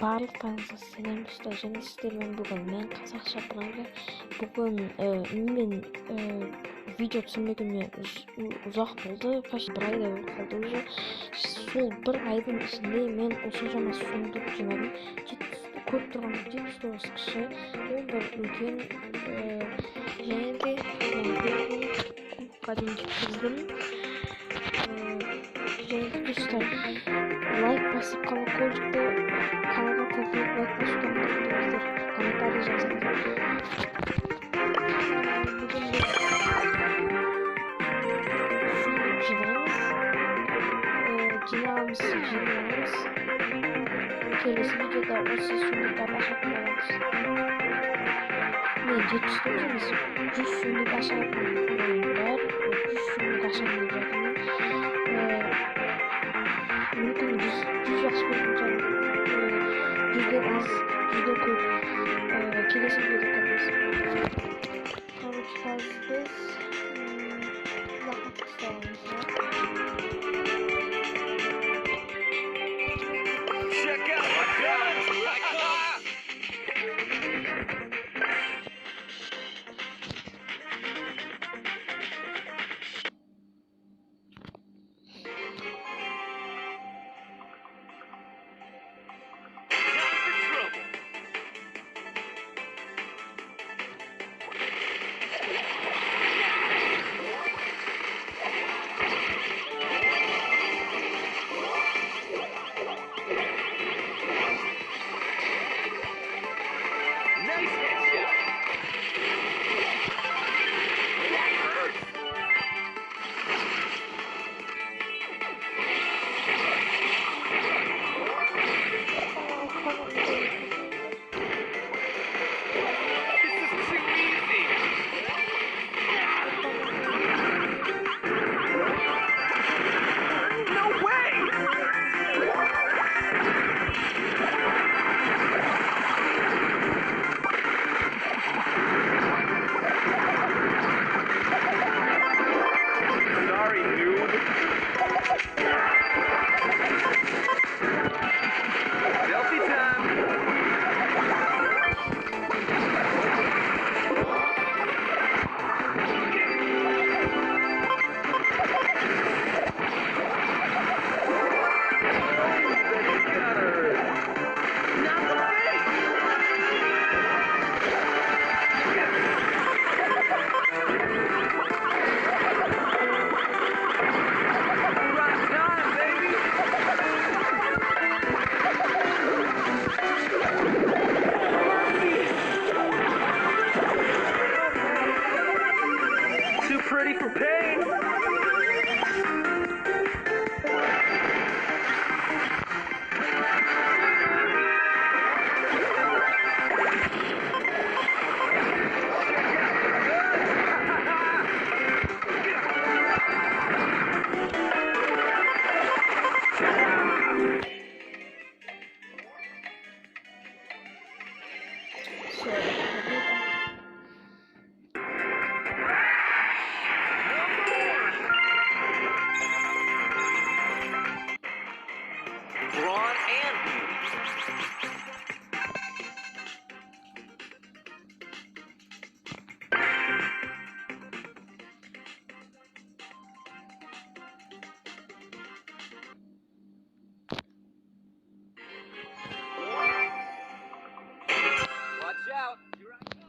Барлықтарыңызға сәлем достар, және сіздермен бүгін мен қазақша білімге бүгін немен видео түсірмегеніме ұзақ болды, почти бір айдай болып қалды уже. Сол бір айдың ішінде мен осыншама суымды жинадым. Көріп тұрғанда 790 кіші, ол бір үлкен және де кубқа дейін жеткіздім. Және де достар, лайк басып колокольчикті, каналға қосылып лайк басудан ұмытпаңыздар, комментарий жазыңыздар. Бүгін біз жинаймыз. Келесі видеода осы суды ашатын боламыз. Мен 700 емес, 100 суды ашатын ойындар, 100 суды ашатын жатырмын. Мүмкін 100 ашпайтын шығар, 100-ден аз, 100-ден көп. Келесі видеода көреміз. Короче, біз лақап ұстауымыз. Pretty for pain. Watch out! Here I come!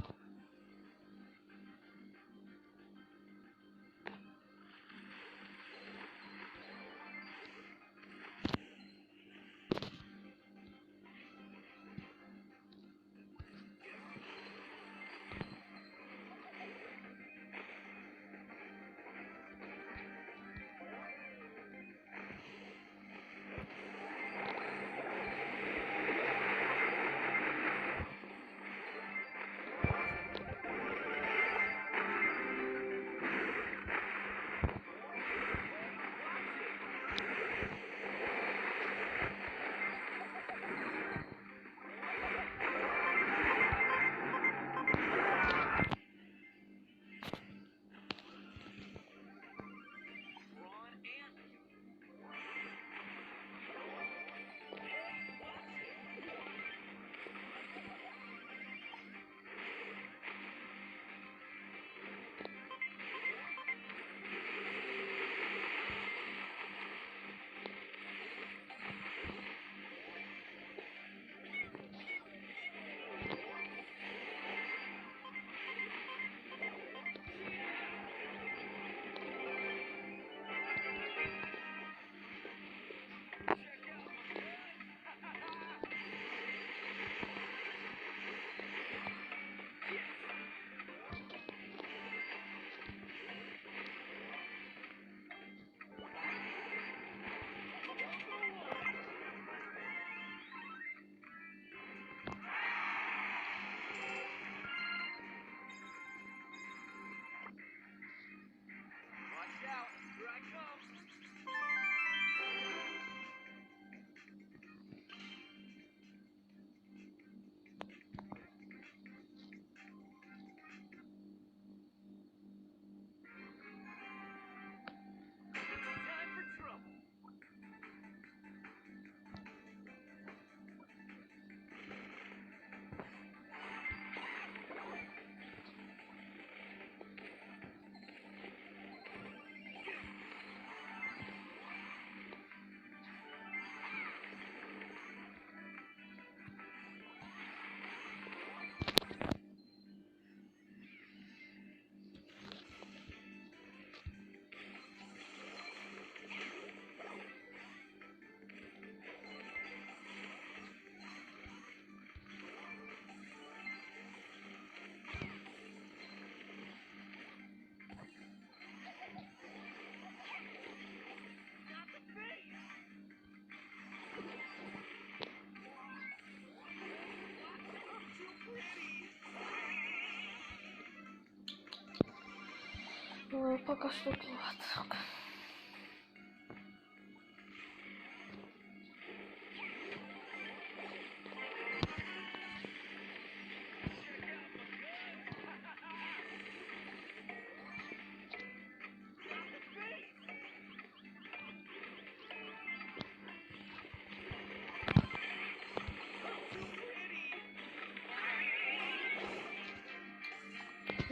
Пока что тут.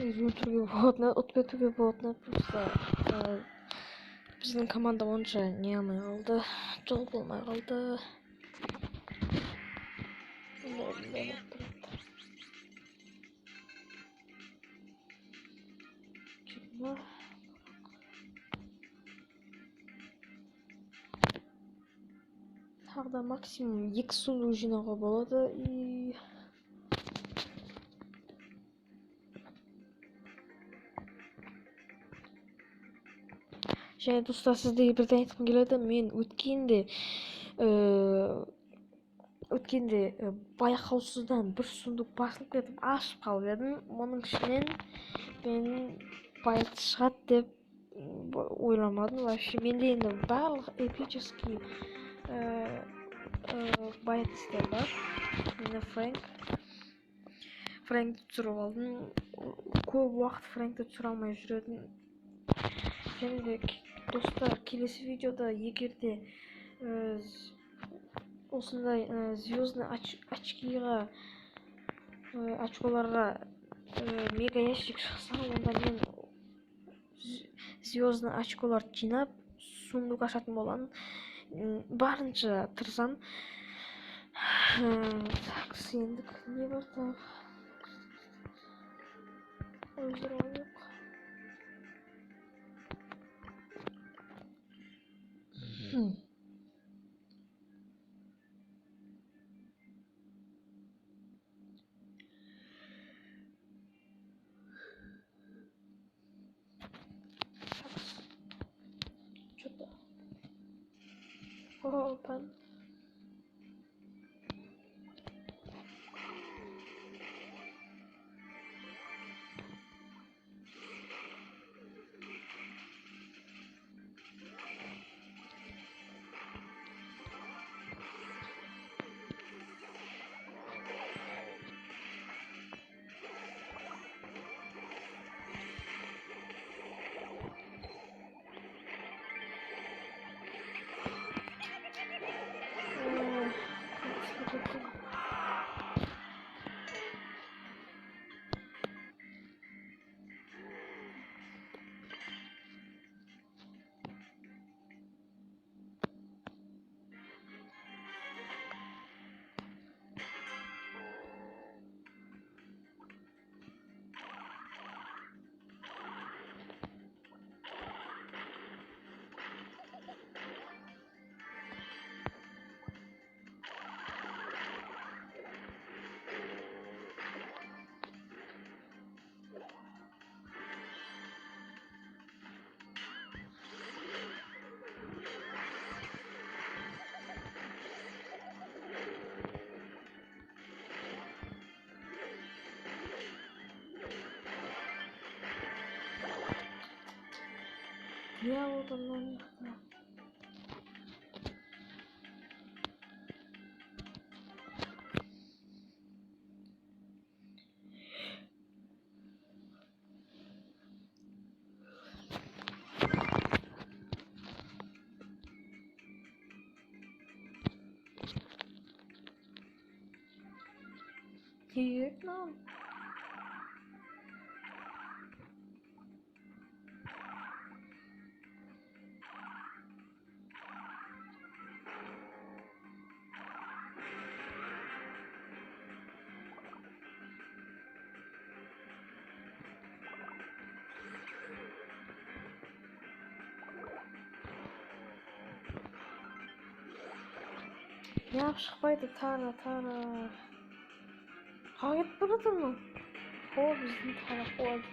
Üzültürüyor болот, отпет түгү болот, просто биздин команда онча не алмай калды, жол болмой калды. Тагда максимум 2 сундук жыйнауга болот и және достар, сіздерге бірден айтқым келеді, мен өткенде байқаусыздан бір сундук басылып кетіп ашып қалып едім. Оның ішінен мен байт шығады деп ойламадым. Вообще менде енді барлық эпический байттер бар. Мені Фрэнкті түсіріп алдым. Көп уақыт Фрэнкті түсіре алмай жүредім. Және де достар, келесі видеода егерде осындай звездный очколарға мега ящик шықса, онда мен звездный очколар жинап сундук ашатын боламын. Барынша тырысам. Так, сендік не бар так? Ойдырау жоқ. Что-то. О, пан. Я вот оно. Вьетнам. Я шықпайды, тара. Қағып кетіп бара жатыр ма? О, біздің тара қуады.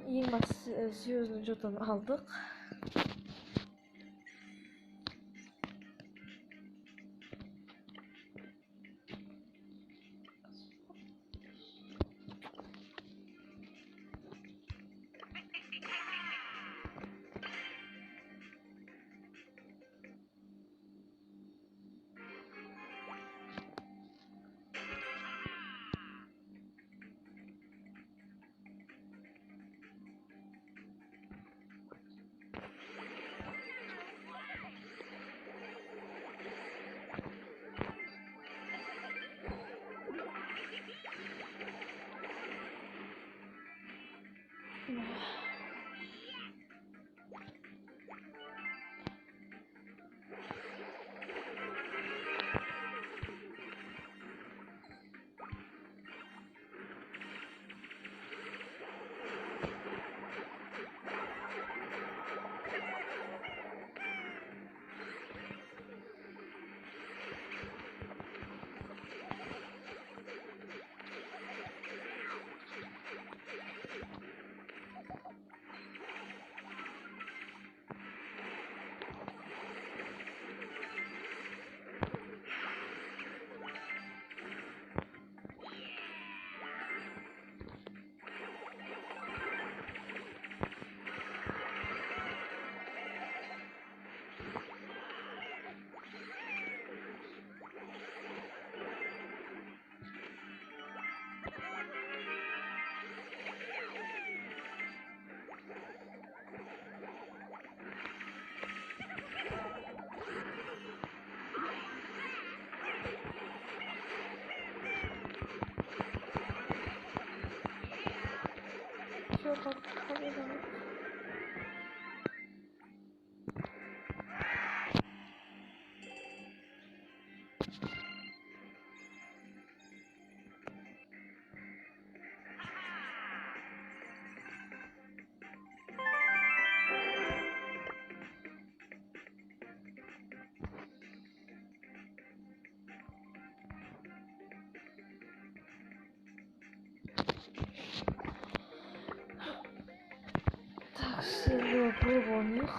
Ең бастысы звездный жетон алдық. شوف حبيبي. Так, сильно пробовник.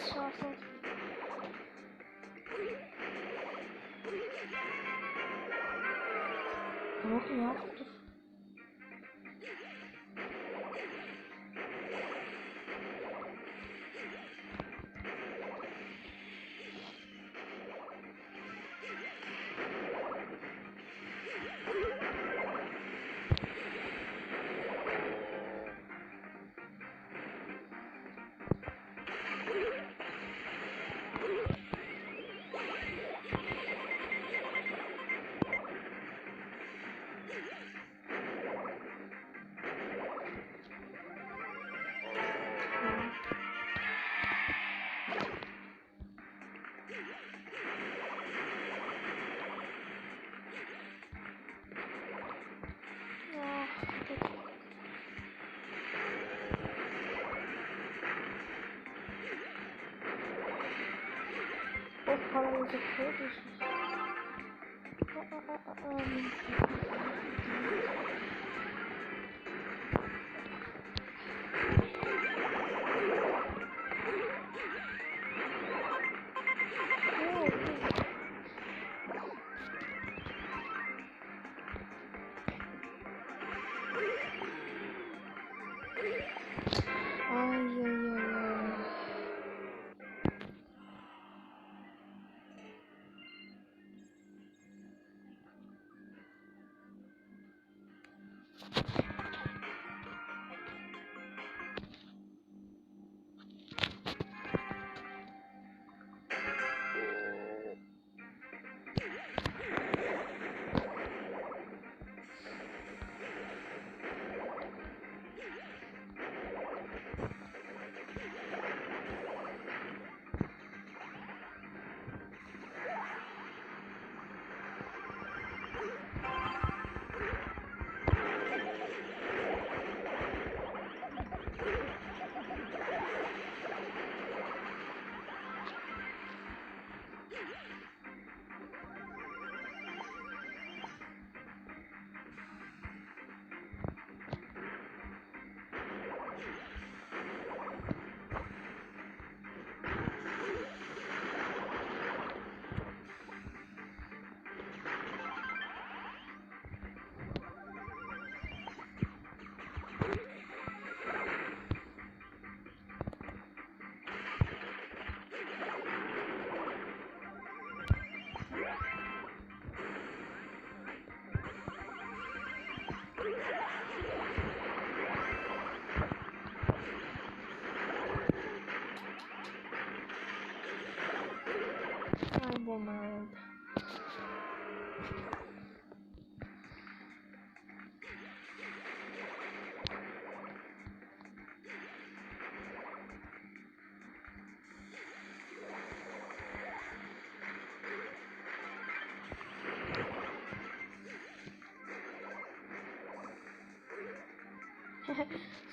Шафл. Yok ya. O paramızı koyuyoruz. Ay ay ay ay.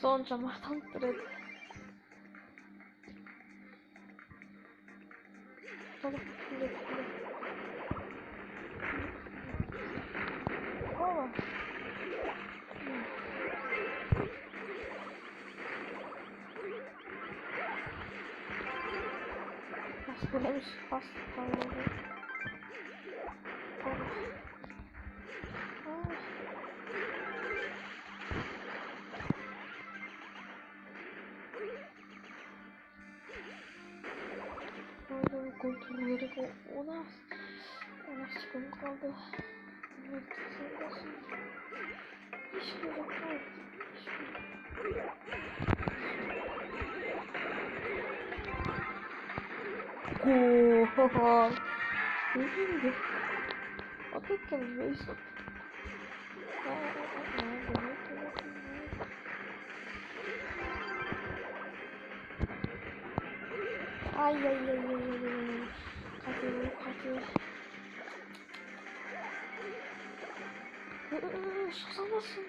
Sonramaktan durdu. Tamam, şimdi. Baba. Hastalamış, hastalamış. Böyle kontrolleri ona sıkıntı kaldı. Evet, sen nasıl? Hiç gerek yok. Ooo. Ne şimdi? Bakın böyle. Ay ay ay ay ay. Kaçıyor. Susamazsın.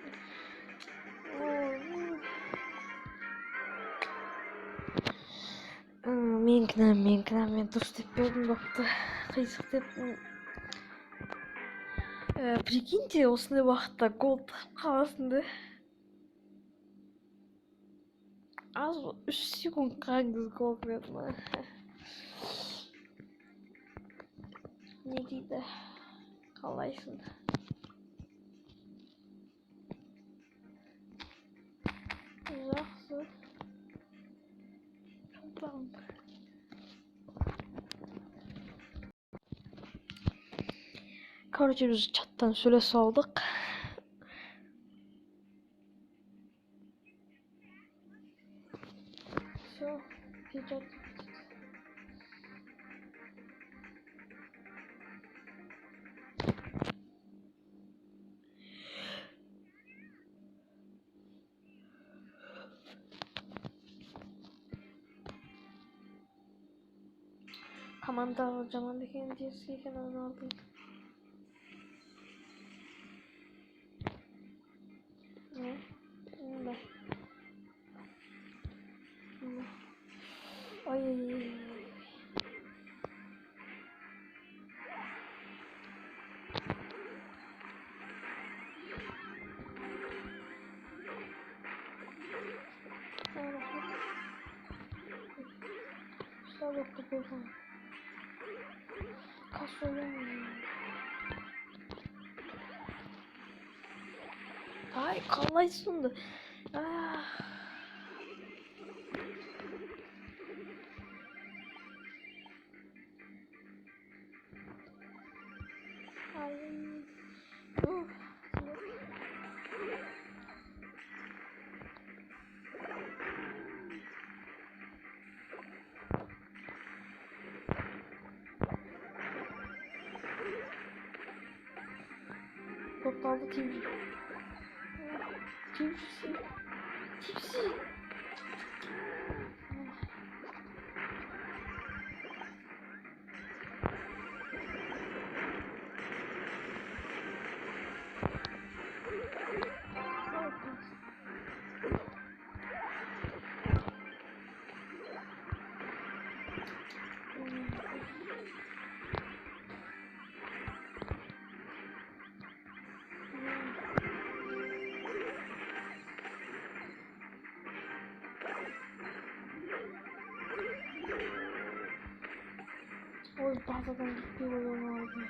Мен дұрыс деп бердім бапты. Қисық деп. Прикиньте, осындай уақытта гол қаласың да. Az 3 секунд қараңыз гол берді. Не дейді? Қалайсың? Жақсы. Tamam. Короче, biz chat'tan süre aldık. Все, печать. Команда жаман деген дерске екен оны алдым. Да. Ой. Что такое? Kasıyorum. Ay kalaysın da. Ay. Portalda TV. Tipsi. Ой, bazadan gitti oyun aldı.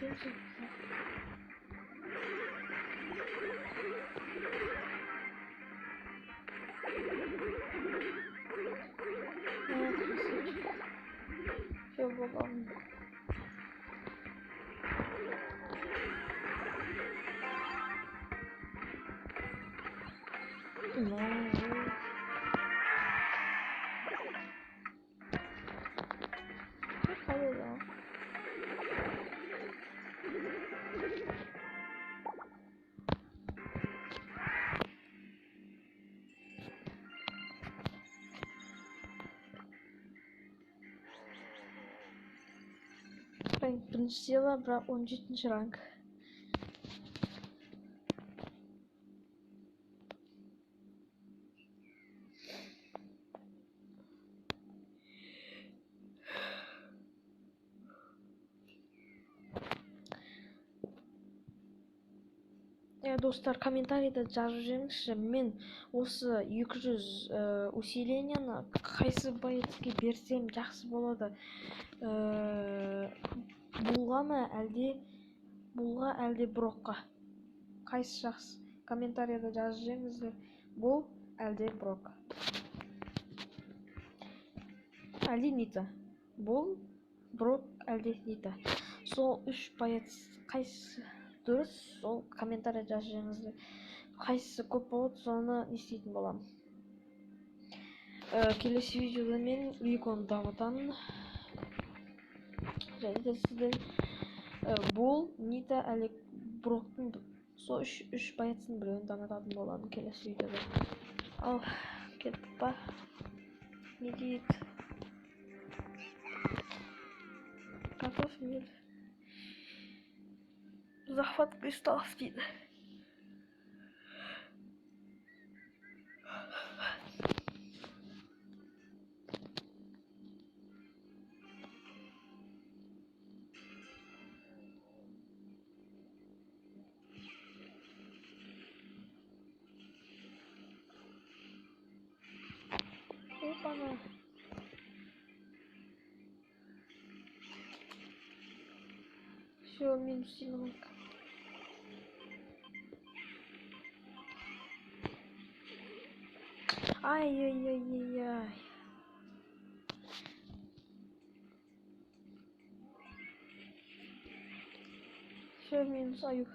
Gerçekten. Şey babam. Hayır ya. Rank 1-ci yıla, бірақ 17-ci rank. Достар, комментарийда жазып жіберіңізші, мен осы 200 усиленияны қайсы боецке берсем жақсы болады? Бұлға ма, әлде Брокқа? Қайсы жақсы? Комментарийда жазып жіберіңіздер. Бұл әлде Брок? Әлде Нита? Бұл Брок әлде Нита? Сол 3 боец қайсы дұрыс? Сол комментарийда жазып жіберіңіздер. Қайсысы көп болады, соны не істейтін боламын. Келесі видеода мен Виконы дамытамын. Және де сіздер бұл Нита әлде Броктың сол 3 боецтің біреуін дамытатын боламын келесі видеода. Ал кеттік па? Не дейді? Готов мир. Захват кристаллов дейді. Опа-на. Все, минус динамик. Ай-яй-яй-яй-яй. Все, минус аюх.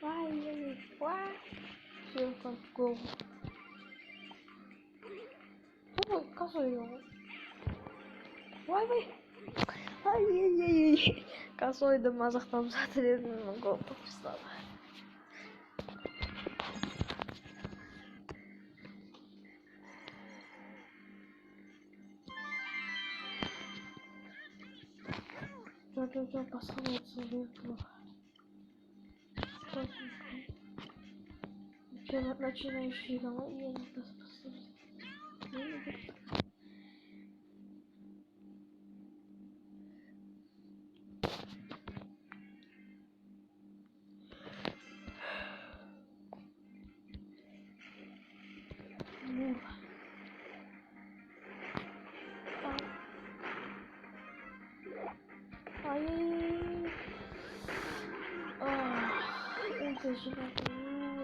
Ай-яй-яй. Все, как в голову. Ой, козой его. Ой. Ай-яй-яй. Козойды мазақтап жатыр едім, гол тастады. Жоқ, басқа болса керек. Начинающий игрок, я не способен. Ай-яй-яй. Это же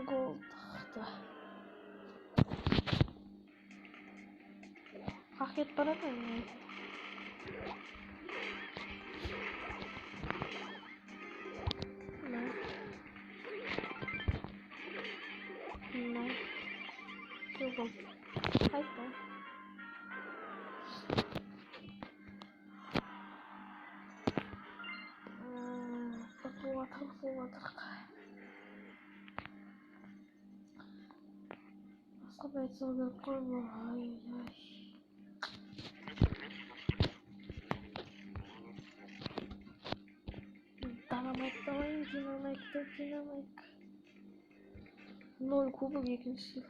гол тақты. Хақ етіп барады ма? Гол. Қайта. Қырқылатыр. Басқа боецқа беріп қой бұл. Ай-яй. Динамайк. 0 кубок екінші.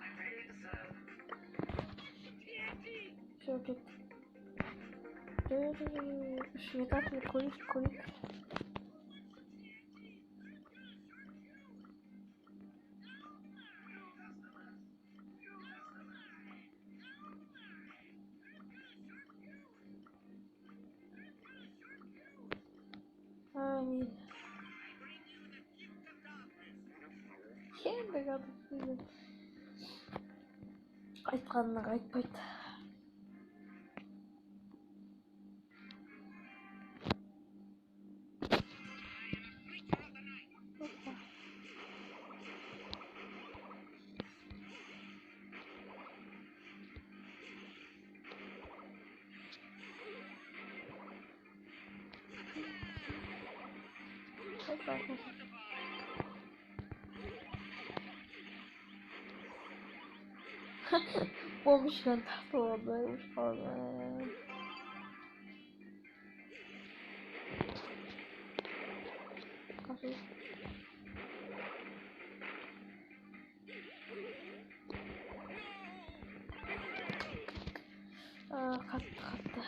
Все, кет. Шветатный кулик. Ай. Енді қатып. Айтқанына қайтпайды. Olmuşken tatlı olmuş falan. Kafayı. Kattı.